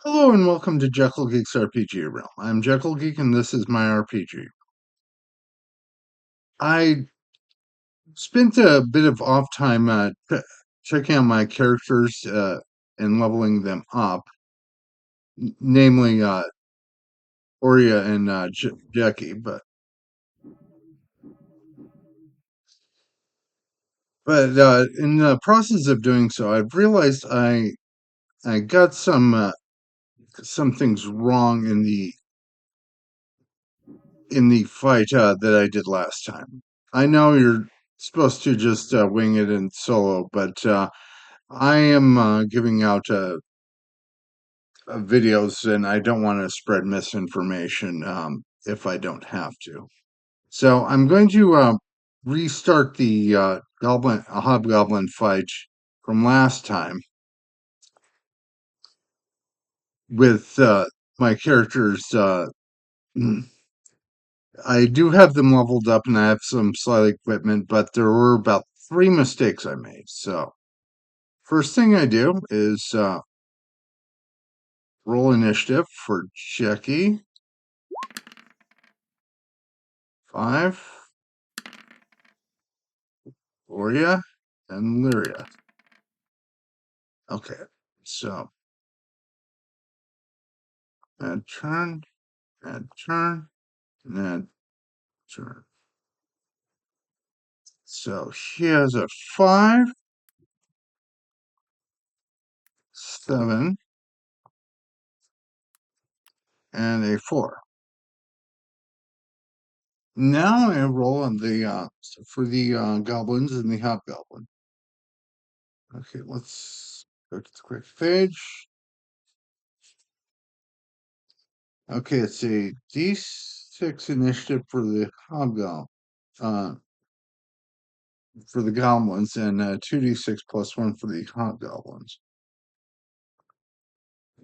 Hello and welcome to Jekyll Geek's RPG Realm. I'm Jekyll Geek and this is my RPG. I spent a bit of off time checking out my characters and leveling them up, namely Oria and Jackie. But in the process of doing so, I've realized I got some things wrong in the fight that I did last time. I know you're supposed to just wing it in solo, but I am giving out videos, and I don't want to spread misinformation if I don't have to. So I'm going to restart the hobgoblin fight from last time with my characters. I do have them leveled up, and I have some slight equipment, but there were about 3 mistakes I made. So first thing I do is roll initiative for Jackie. 5, Oria, and Lyria. Okay, so add turn, add turn, and add turn. So she has a 5, 7, and a 4. Now I roll on the for the goblins and the hobgoblin. Okay, let's go to the quick page. Okay, it's a D6 initiative for the hobgoblin, uh, for the goblins, and 2d6 plus 1 for the hobgoblins.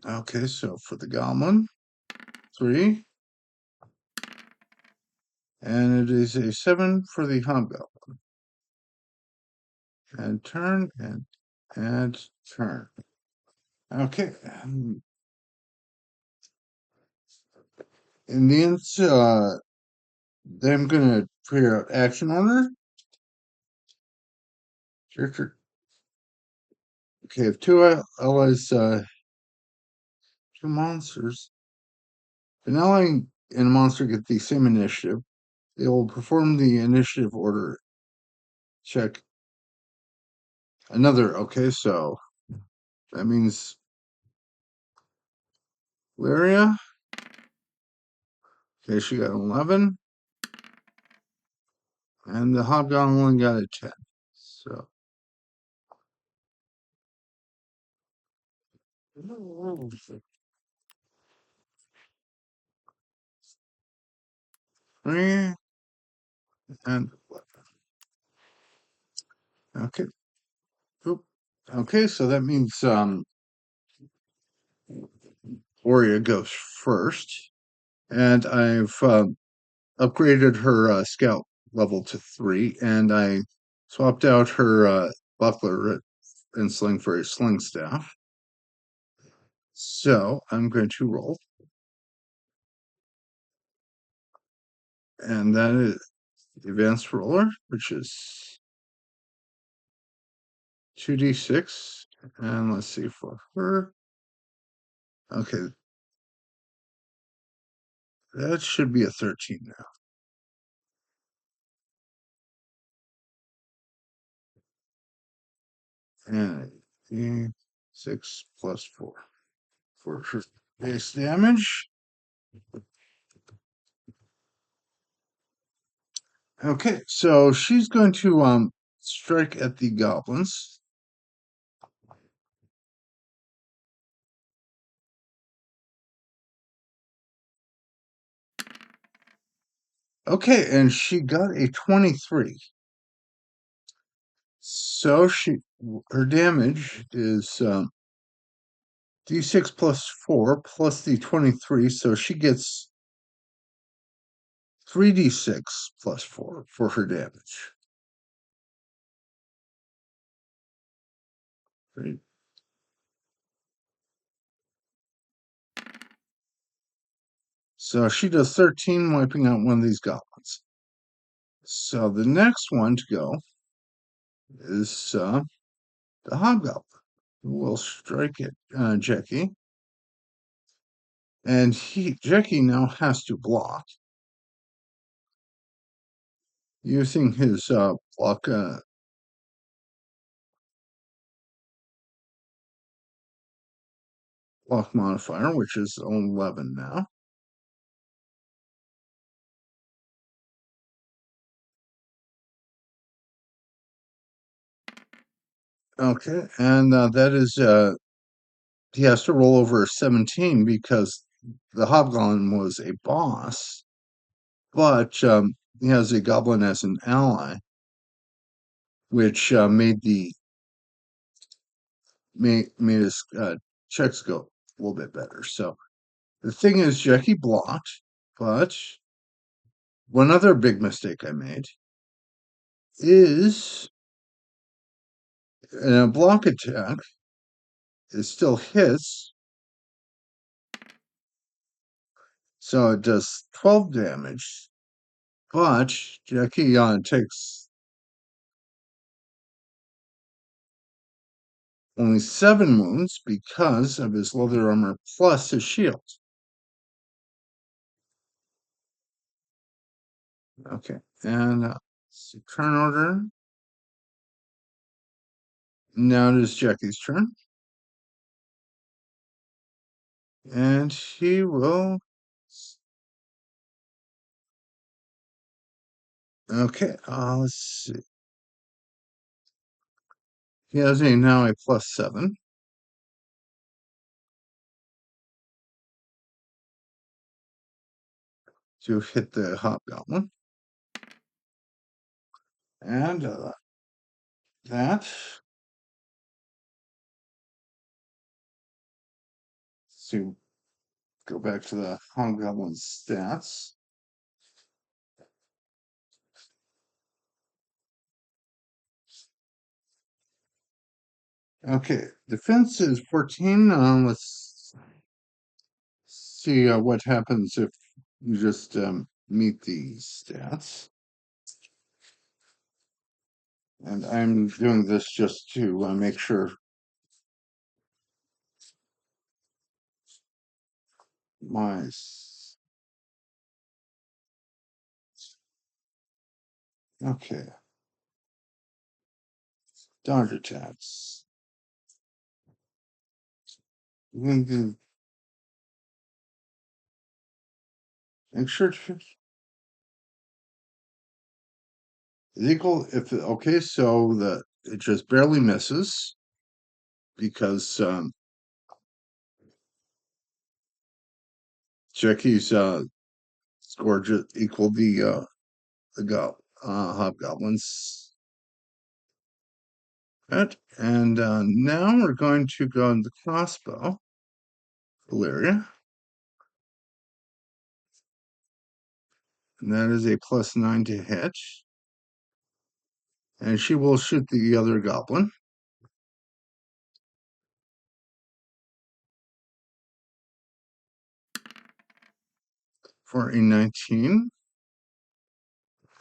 Okay, so for the goblin, 3, and it is a 7 for the hobgoblin. And turn, and turn. Okay. In the end, then I'm going to figure out action order. Character. Okay, if two allies, 2 monsters, if an ally and a monster get the same initiative, they will perform the initiative order check. Another, okay, so that means Lyria. Okay, she got 11. And the hobgoblin got a 10. So 3 and 11. Okay. Oop. Okay, so that means Oria goes first. And I've upgraded her scout level to 3, and I swapped out her buckler and sling for a sling staff. So I'm going to roll. And that is the advanced roller, which is 2d6. And let's see for her. Okay, that should be a 13 now. And D6 plus 4 for her base damage. Okay, so she's going to strike at the goblins. Okay, and she got a 23. So her damage is D6 plus 4 plus the 23, so she gets 3d6 plus 4 for her damage. Right. So she does 13, wiping out one of these goblins. So the next one to go is the hobgoblin. We'll strike it, Jackie. And Jackie now has to block using his block modifier, which is 11 now. Okay, and that is he has to roll over a 17 because the hobgoblin was a boss, but he has a goblin as an ally, which made his checks go a little bit better. So the thing is, Jackie blocked, but one other big mistake I made is in a block attack, it still hits, so it does 12 damage. But Jackie takes only 7 wounds because of his leather armor plus his shield. Okay, and turn order. Now it is Jackie's turn. And he will. Okay, let's see. He has now a +7 to hit the hobgoblin. And that. So go back to the hobgoblin stats. Okay, defense is 14. Let's see what happens if you just meet these stats. And I'm doing this just to make sure my okay dodge attacks. Make sure to is equal if okay, so that it just barely misses because Jackie's score just equal the hobgoblins. Right. And now we're going to go on the crossbow, Valeria. And that is a +9 to hit. And she will shoot the other goblin. For a 19.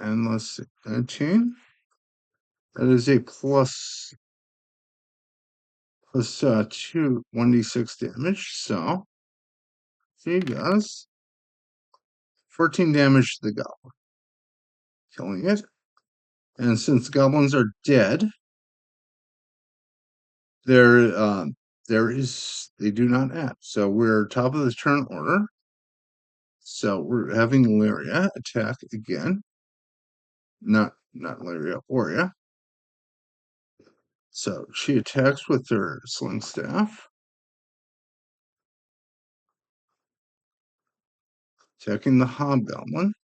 And let's see, 19. That is a plus 2, 1d6 damage. So she does 14 damage to the goblin, killing it. And since goblins are dead, there they do not add. So we're top of the turn order. So we're having Lyria attack again. Not Lyria, Oria. So she attacks with her sling staff. Attacking the hobgoblin.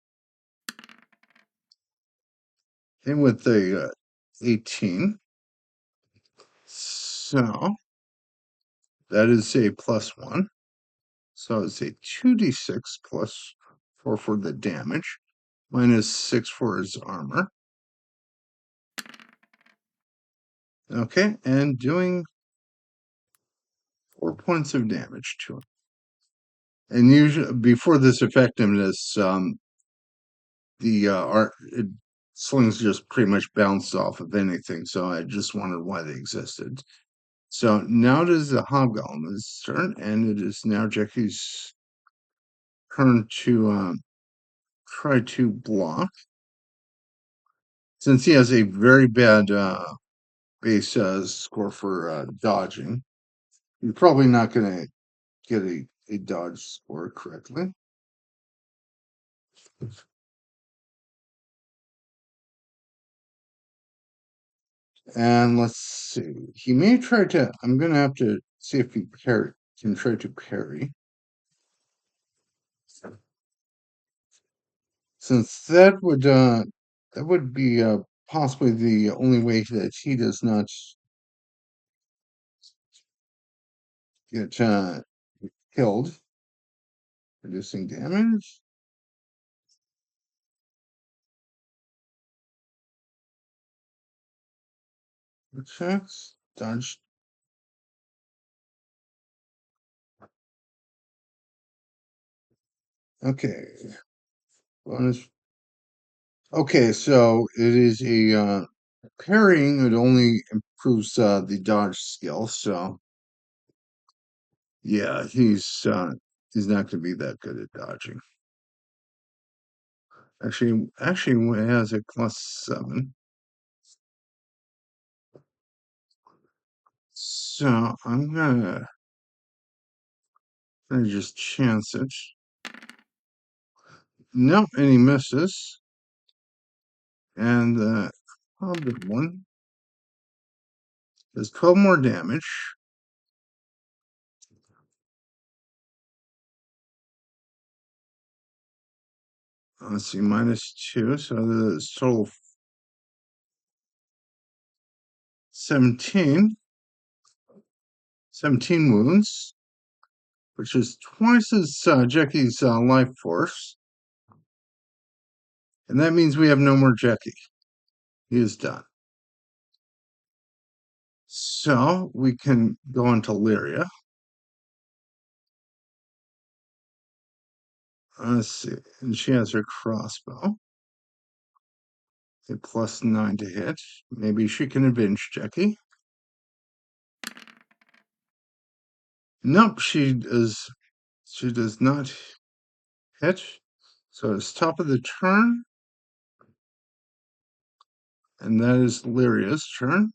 And with the 18. So that is a +1. So it's a 2d6 plus 4 for the damage, minus 6 for his armor. Okay, and doing 4 points of damage to him. And usually, before this effectiveness, the slings just pretty much bounced off of anything. So I just wondered why they existed. So now it is the Hobgoblin's turn, and it is now Jackie's turn to try to block. Since he has a very bad base score for dodging, you're probably not going to get a dodge score correctly. And let's see. He may try to. I'm going to have to see if he can try to parry. Since that would be possibly the only way that he does not get killed, reducing damage. Checks dodge. Okay, bonus. Okay, so it is a parrying. It only improves the dodge skill. So yeah, he's not going to be that good at dodging. Actually, it has a +7. So I'm gonna just chance it. Nope, and he misses. And the other one does 12 more damage. Let's see, -2, so the total 17. 17 wounds, which is twice as Jackie's life force. And that means we have no more Jackie. He is done. So we can go on to Lyria. Let's see. And she has her crossbow. A +9 to hit. Maybe she can avenge Jackie. Nope, she does not hit. So it's top of the turn. And that is Lyria's turn.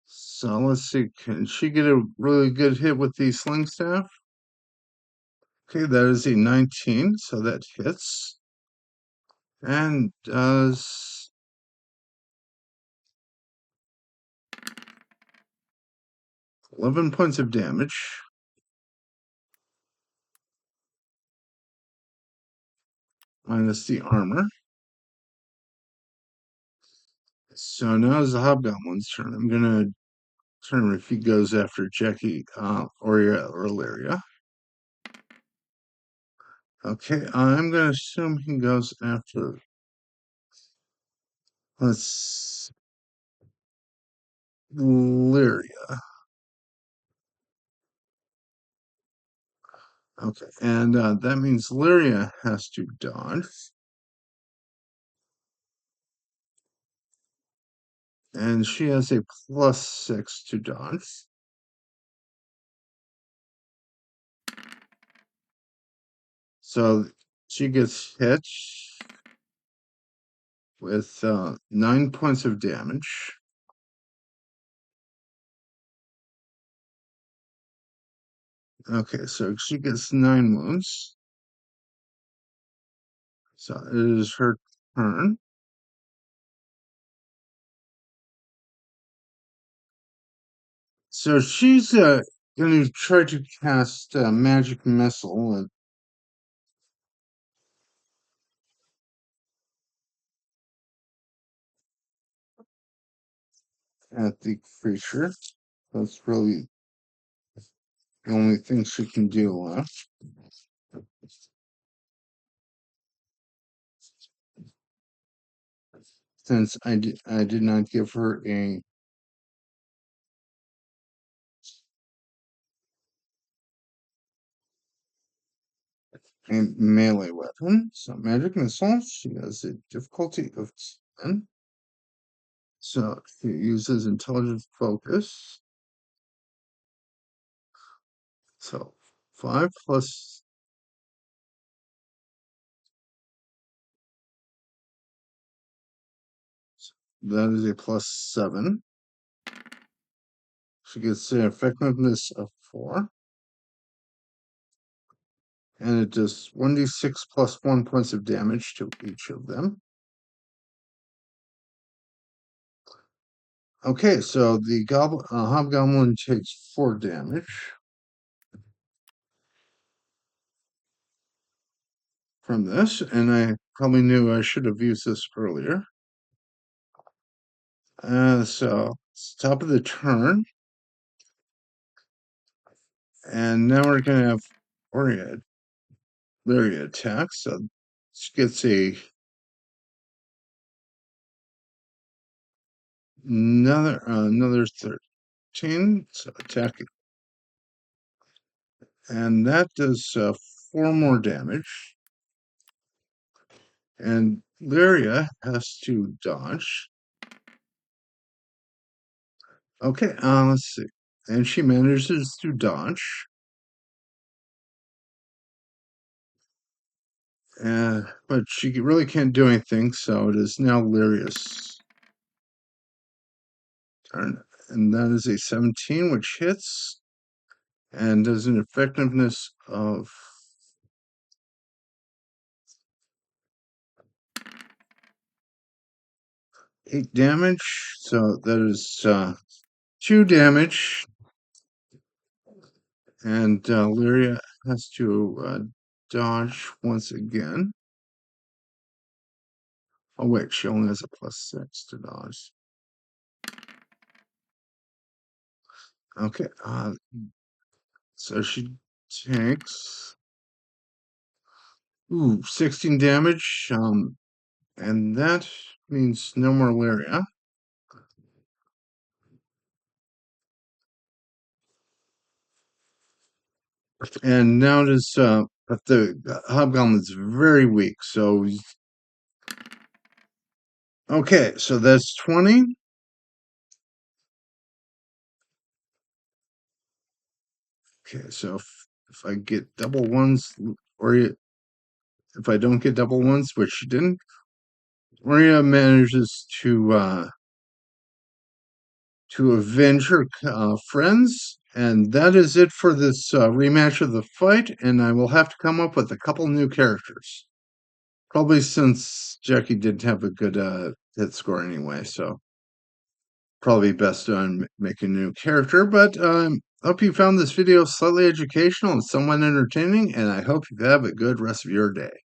So let's see. Can she get a really good hit with the sling staff? Okay, that is a 19, so that hits. And does 11 points of damage. Minus the armor. So now is the Hobgoblin's turn. I'm going to turn if he goes after Jackie or Lyria. Okay, I'm going to assume he goes after. Let's. Lyria. Okay, and that means Lyria has to dodge. And she has a +6 to dodge. So she gets hit with 9 points of damage. Okay, so she gets 9 wounds. So it is her turn. So she's going to try to cast a magic missile at the creature. That's really the only thing she can do left. Since I did not give her a a melee weapon. So magic missile. She has a difficulty of 10. So she uses intelligence focus. So 5 plus that is a plus 7. She gets an effectiveness of 4. And it does 1d6 plus 1 points of damage to each of them. Okay, so the hobgoblin takes 4 damage from this, and I probably knew I should have used this earlier. So it's top of the turn, and now we're going to have Lyria attack. So she gets another 13. So attack, and that does 4 more damage. And Lyria has to dodge. Okay, let's see. And she manages to dodge. But she really can't do anything, so it is now Lyria's turn. And that is a 17, which hits and does an effectiveness of 8 damage. So that is 2 damage. And Lyria has to dodge once again. Oh, wait, she only has a plus 6 to dodge. Okay, so she takes 16 damage, and that means no more Lyria. And now this the hobgoblin's very weak, so okay, so that's 20. Okay, so if I get double ones, or if I don't get double ones, which she didn't, Maria manages to avenge her friends, and that is it for this rematch of the fight. And I will have to come up with a couple new characters, probably since Jackie didn't have a good hit score anyway. So probably best on making a new character. But hope you found this video slightly educational and somewhat entertaining, and I hope you have a good rest of your day.